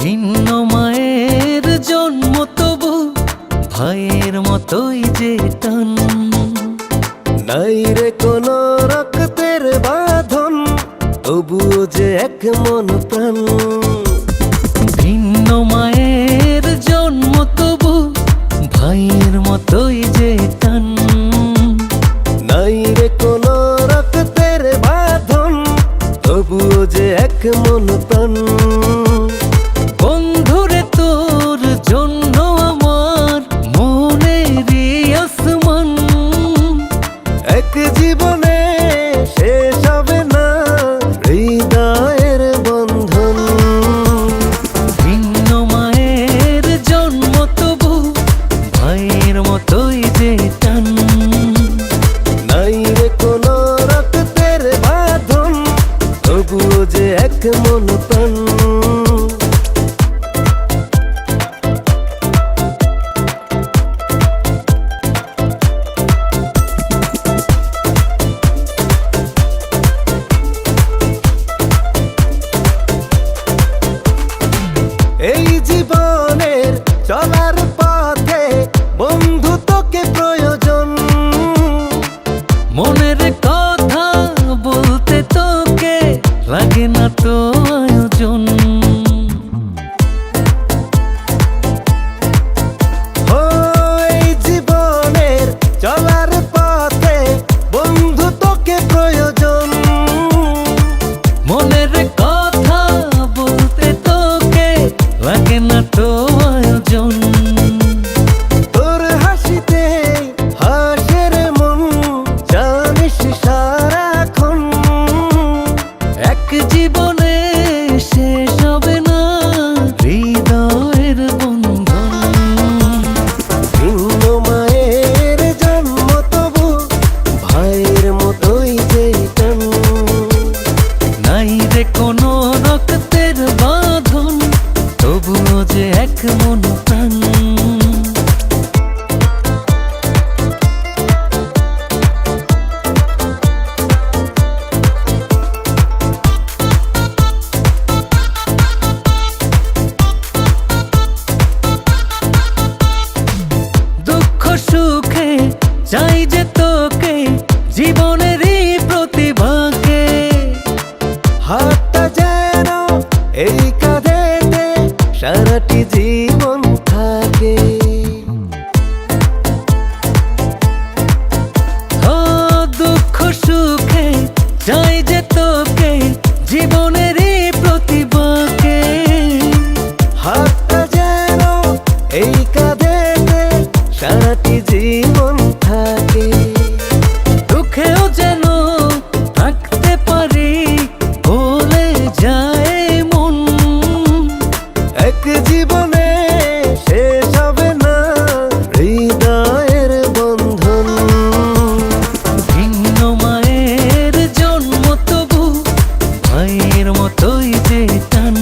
ভিন্ন মায়ের জন্ম তবু ভাইয়ের মতোই যে টান। নাই রে কোনো রক্তের বাঁধন, তবুও যে এক মন প্রাণ। ভিন্ন মায়ের জন্ম তবু ভাইয়ের মতোই যে টান। নাই রে কোনো রক্তের বাঁধন, তবুও যে এক মন প্রাণ। বন্ধুরে তোর জন্য আমার মনেরই আসমান। এক জীবনে শেষ হবে না হৃদয়ের বন্ধন। ভিন্ন মায়ের জন্ম তবু ভাইয়ের মতোই যে টান। নাই রে কোনো রক্তের বাঁধন, তবুও যে এক মন প্রাণ। এই জীবনের চলার পথে বন্ধু তোকে প্রয়োজন। মনের কথা বলতে তোকে লাগে না তো আয়োজন। ও এই জীবনের চলার পথে বন্ধু তোকে প্রয়োজন। মনের কথা বলতে তোকে লাগে না তো আয়োজন। তোর হাসিতে হাসে রে মন, জানিস সারাক্ষণ। এক জীবনে শেষ হবে না হৃদয়ের বন্ধন। ভিন্ন মায়ের জন্ম তবু ভাইয়ের মতোই যে টান। নাই রে কোনো রক্তের বাঁধন, তবুও যে এক মন প্রাণ। দুঃখ সুখে চাই যে তোকে জীবনেরই প্রতিভাকে। হাতটা যেন এই কাঁধেতে সারাটি জীবন থাকে। ও দুঃখ সুখে চাই যে তোকে জীবনেরই প্রতিভাকে। হাতটা যেন এই কাঁধেতে সারাটি জীবন থাকে। দুঃখেও যেন থাকতে পারি বলে যায় মন। এক জীবনে শেষ হবে না হৃদয়ের বন্ধন। ভিন্ন মায়ের জন্ম তবু ভাইয়ের মতোই যে টান।